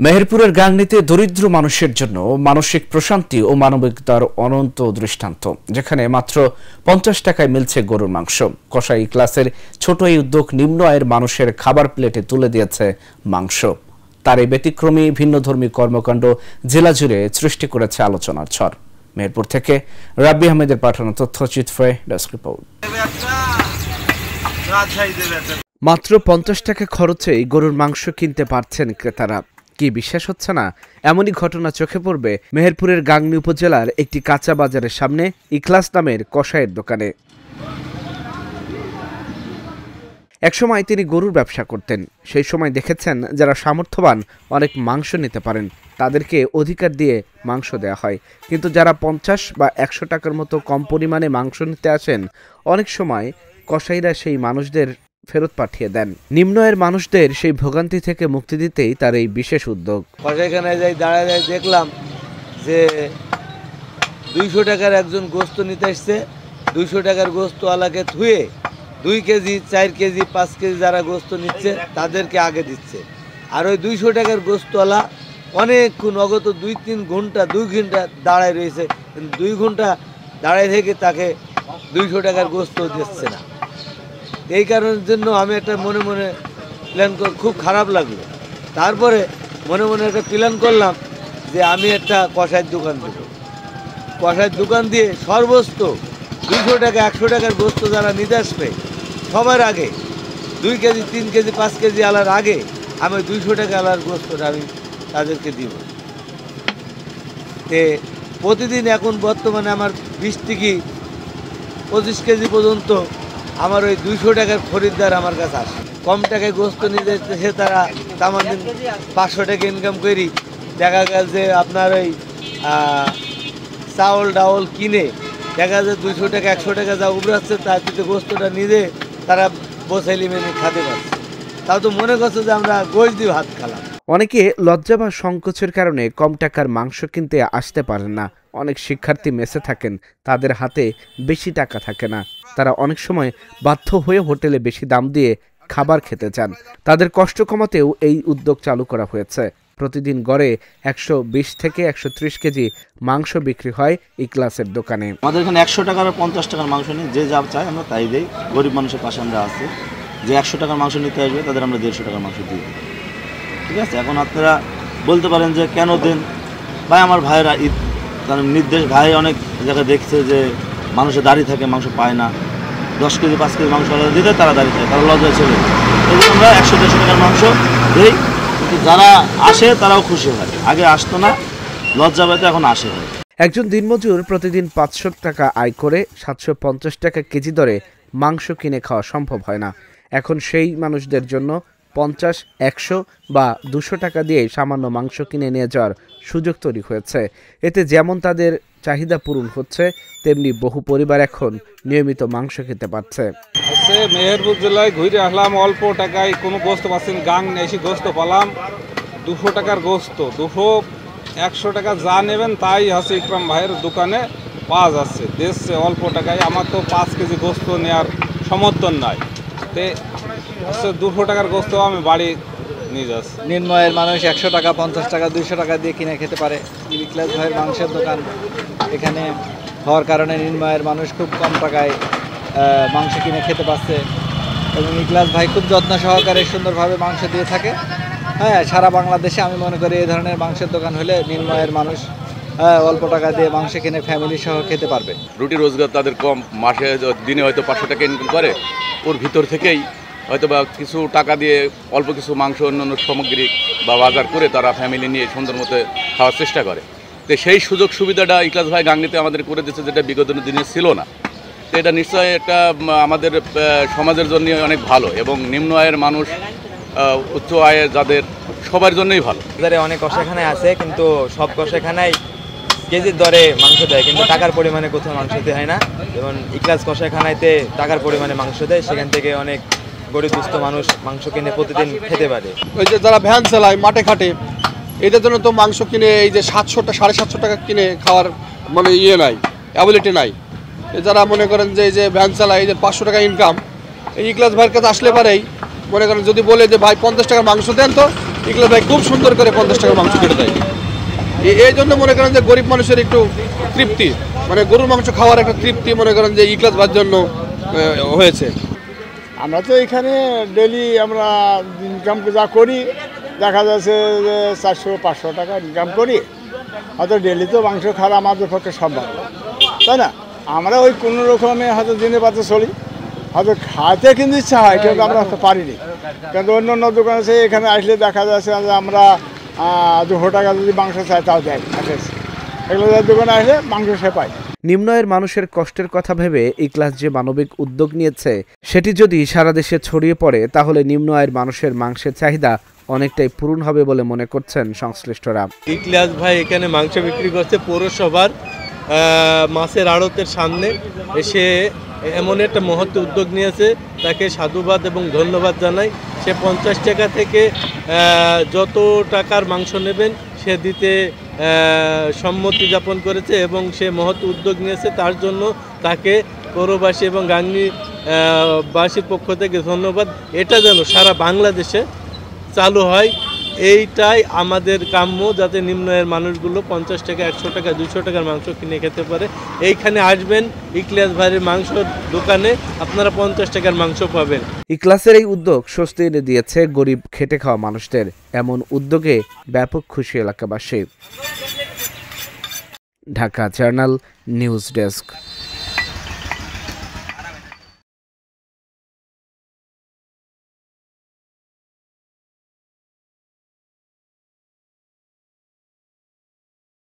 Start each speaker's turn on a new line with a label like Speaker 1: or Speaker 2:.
Speaker 1: মেহেরপুরের গাংনীতে দরিদ্র মানুষের জন্য মানসিক প্রশান্তি ও মানবিকতার অনন্ত দৃষ্টান্ত, যেখানে মাত্র 50 টাকায় মিলছে গরুর মাংস। কসাই ক্লাসের ছোট এই উদ্যোগ নিম্ন আয়ের মানুষের খাবার প্লেটে তুলে দিয়েছে মাংস। তার এই ব্যতিক্রমী ভিন্নধর্মী কর্মকাণ্ড জেলা জুড়ে সৃষ্টি করেছে আলোচনার ঝড়। মেহেরপুর থেকে রাব্বি আহমেদের পাঠানো তথ্যচিত্রে ডেস্ক রিপোর্ট। মাত্র 50 টাকা খরচেই গরুর মাংস কিনতে পারছেন ক্রেতারা। কি বিশ্বাস হচ্ছে না? এমনই ঘটনা চোখে পড়বে মেহেরপুরের গাংনী উপজেলার একটি কাঁচা বাজারের সামনে ইখলাস নামের কসাইয়ের দোকানে। একসময় তিনি গরুর ব্যবসা করতেন। সেই সময় দেখেছেন যারা সামর্থ্যবান অনেক মাংস নিতে পারেন, তাদেরকে অধিকার দিয়ে মাংস দেওয়া হয়। কিন্তু যারা 50 বা 100 টাকার মতো কম পরিমাণে মাংস নিতে আসেন, অনেক সময় কসাইরা সেই মানুষদের ফেরত পাঠিয়ে দেন। নিম্ন আয়ের মানুষদের সেই ভোগান্তি থেকে মুক্তি দিতেই তার এই বিশেষ উদ্যোগ।
Speaker 2: কসাইখানায় যাই দাঁড়ায় দেখলাম যে 200 টাকার একজন গোস্ত নিতে আসছে। 200 টাকার গোস্তওয়ালাকে থুয়ে 2 কেজি 4 কেজি 5 কেজি যারা গোস্ত নিচ্ছে তাদেরকে আগে দিচ্ছে। আর ওই 200 টাকার গোস্তওয়ালা অনেকক্ষণ অগত 2-3 ঘন্টা 2 ঘন্টা দাঁড়ায় রয়েছে, 2 ঘন্টা দাঁড়ায় থেকে তাকে 200 টাকার গোস্ত দিচ্ছে না। এই কারণের জন্য আমি একটা মনে মনে প্ল্যান খুব খারাপ লাগলো। তারপরে মনে মনে একটা প্ল্যান করলাম যে আমি একটা কষাইয়ের দোকান দেব। কষাইয়ের দোকান দিয়ে সর্বোচ্চ 200 টাকা 100 টাকার গোস্ত যারা নিতে আসবে সবার আগে 2 কেজি 3 কেজি 5 কেজি আলার আগে আমি 200 টাকা আলার গোস্তটা আমি তাদেরকে দিব। প্রতিদিন এখন বর্তমানে আমার 20 থেকে 25 কেজি পর্যন্ত আমার ওই 200 টাকার খরিদ্দার আমার কাছে আসে। কম টাকায় গোস্ত নিয়ে যাচ্ছে তারা তামান দিন 500 টাকা ইনকাম করি। দেখা গেল যে আপনার ওই চাউল ডাউল কিনে দেখা যায় 200 টাকা 100 টাকা যা উবরাচ্ছে তার থেকে গোস্তটা নিজে তারা বসাইলি মেনে খেতে পারছে। তাও তো মনে করছে যে আমরা গোশ দিয়ে ভাত খেলাম।
Speaker 1: অনেকে লজ্জা বা সংকোচের কারণে কম টাকার মাংস কিনতে আসতে পারেন না। অনেক শিক্ষার্থী মেসে থাকেন, তাদের হাতে বেশি টাকা থাকে না। তারা অনেক সময় বাধ্য হয়ে হোটেলে বেশি দাম দিয়ে খাবার খেতে চান। তাদের কষ্ট কমাতেও এই উদ্যোগ চালু করা হয়েছে। প্রতিদিন গড়ে 120 থেকে 130 কেজি মাংস বিক্রি হয় ইখলাসের দোকানে।
Speaker 3: আমাদের এখানে 100 টাকার আর 50 টাকার মাংস নেই, যে যা চায় আমরা তাই দেই। গরিব মানুষের পাশে আমরা আছি। যে 100 টাকার মাংস নিতে আসবে তাদের আমরা 150 টাকার মাংস দিই। ঠিক আছে, এখন আপনারা বলতে পারেন যে কেন দেন ভাই? আমার ভাইয়েরা কারণ নির্দেশ ভাই অনেক জায়গায় দেখছে যে মানুষের দাঁড়িয়ে থাকে, মাংস পায় না। 10 কেজি 5 কেজি মাংস দিতে তারা দাঁড়িয়ে থাকে, তারা লজ্জায় চলে। এই জন্য আমরা 100-150 টাকার মাংস দিই। কিন্তু যারা আসে তারাও খুশি হয়। আগে আসতো না, লজ্জা পাইতো, এখন আসে হয়।
Speaker 1: একজন দিনমজুর প্রতিদিন 500 টাকা আয় করে 750 টাকা কেজি দরে মাংস কিনে খাওয়া সম্ভব হয় না। এখন সেই মানুষদের জন্য 50, 100 বা 200 টাকা দিয়ে সামান্য মাংস কিনে নিয়ে যাওয়ার সুযোগ তৈরি হয়েছে। এতে যেমন তাদের চাহিদা পূরণ হচ্ছে, তেমনি বহু পরিবার এখন নিয়মিত মাংস খেতে পারছে।
Speaker 4: মেহেরপুর জেলায় ঘুরে আসলাম, অল্প টাকায় কোনো গোস্ত পাচ্ছেন। গাং এসে গোস্ত পালাম 200 টাকার গোস্ত, 200-100 টাকা যা নেবেন তাই হচ্ছে ইকরাম ভাইয়ের দোকানে পাওয়া যাচ্ছে। দিচ্ছে অল্প টাকায়। আমার তো 5 কেজি গোস্ত নেওয়ার সমর্থন নাই, তে হচ্ছে 200 টাকার গোস্ত আমি বাড়ি নিয়ে যাচ্ছি।
Speaker 2: নিম্ন আয়ের মানুষ 100 টাকা 50 টাকা 200 টাকা দিয়ে কিনে খেতে পারে। ইখলাস ভাইয়ের মাংসের দোকান এখানে হওয়ার কারণে নিম্ন আয়ের মানুষ খুব কম টাকায় মাংস কিনে খেতে পারছে। এবং ইখলাস ভাই খুব যত্ন সহকারে সুন্দরভাবে মাংস দিয়ে থাকে। হ্যাঁ, সারা বাংলাদেশে আমি মনে করি এই ধরনের মাংসের দোকান হলে নিম্ন আয়ের মানুষ অল্প টাকা দিয়ে মাংস কিনে ফ্যামিলি সহ খেতে পারবে।
Speaker 5: রুটি রোজগার তাদের কম, মাসে দিনে হয়তো 500 টাকা ইনকাম করে। ওর ভিতর থেকেই হয়তো বা কিছু টাকা দিয়ে অল্প কিছু মাংস অন্যান্য সামগ্রী বা বাজার করে তারা ফ্যামিলি নিয়ে সুন্দর মতো খাওয়ার চেষ্টা করে। তো সেই সুযোগ সুবিধাটা ইখলাস ভাই গাংনীতে আমাদের করে দিচ্ছে, যেটা বিগত দিনে ছিল না। তো এটা নিশ্চয়ই একটা আমাদের সমাজের জন্য অনেক ভালো, এবং নিম্ন আয়ের মানুষ, উচ্চ আয়ের যাদের, সবার জন্যই ভালো।
Speaker 6: অনেক কষাইখানায় আছে, কিন্তু সব কষাইখানায় কেজির দরে মাংস দেয়, কিন্তু টাকার পরিমাণে কোথাও মাংস দেয় হয় না। যেমন ইখলাস কষাইখানাইতে টাকার পরিমাণে মাংস দেয়, সেখান থেকে অনেক গরিব দুস্থ মানুষ মাংস কিনে প্রতিদিন খেতে পারে।
Speaker 7: ওই যে যারা ভ্যান চালায়, মাঠে খাটে, এদের জন্য তো মাংস কিনে এই যে 700-750 টাকা কিনে খাওয়ার মানে নাই, অ্যাবিলিটি নাই। যারা মনে করেন যে এই যে ভ্যান চালায়, এই যে 500 টাকা ইনকাম, এই ইখলাস ভাইয়ের কাছে আসলে পারেই মনে করেন যদি বলে যে ভাই 50 টাকার মাংস দেন, তো ইকলাস ভাই খুব সুন্দর করে 50 টাকার মাংস কেটে দেয়। এই জন্য মনে করেন যে গরিব মানুষের একটু তৃপ্তি, মানে গরুর মাংস খাওয়ার একটা তৃপ্তি মনে করেন যে ইকলাস ভাইয়ের জন্য হয়েছে।
Speaker 8: আমরা তো এখানে ডেলি আমরা ইনকাম যা করি দেখা যাচ্ছে যে 400-500 টাকা ইনকাম করি, হয়তো ডেলি তো মাংস খাওয়া আমাদের পক্ষে সম্ভব, তাই না? আমরা ওই কোনো রকমে হয়তো দিনে পাতে চলি, হয়তো খাইতে কিন্তু ইচ্ছা হয় কিন্তু আমরা হয়তো পারিনি। কিন্তু অন্য অন্য দোকান আছে, এখানে আসলে দেখা যাচ্ছে যে আমরা 200 টাকা যদি মাংস চাই তাও দেয়। এগুলো দোকানে আসলে মাংস সে পায়।
Speaker 1: নিম্ন আয়ের মানুষের কষ্টের কথা ভেবে ইকলাস যে মানবিক উদ্যোগ নিয়েছে সেটি যদি সারা দেশে ছড়িয়ে পড়ে তাহলে নিম্ন আয়ের মানুষের মাংসের চাহিদা অনেকটাই পূরণ হবে বলে মনে করছেন সংশ্লিষ্টরা।
Speaker 9: ইকলাস ভাই এখানে মাংস বিক্রি করছে পৌরসভার মাছের আড়তের সামনে এসে এমন একটা মহৎ উদ্যোগ নিয়েছে, তাকে সাধুবাদ এবং ধন্যবাদ জানাই। সে 50 টাকা থেকে যত টাকার মাংস নেবেন সে দিতে সম্মতি যাপন করেছে এবং সে মহৎ উদ্যোগ নিয়েছে, তার জন্য তাকে পৌরবাসী এবং গাংনীবাসীর পক্ষ থেকে ধন্যবাদ। এটা যেন সারা বাংলাদেশে চালু হয়, এইটাই আমাদের কাম্য, যাতে নিম্ন আয়ের মানুষগুলো 50 টাকা 100 টাকা 200 টাকার মাংস কিনে খেতে পারে। এইখানে আসবেন ইকলাস ভাইয়ের মাংস দোকানে, আপনারা 50 টাকার মাংস পাবেন।
Speaker 1: ইকলাসের এই উদ্যোগ স্বস্তি এনে দিয়েছে গরিব খেটে খাওয়া মানুষদের। এমন উদ্যোগে ব্যাপক খুশি এলাকাবাসী। Dhaka journal news desk.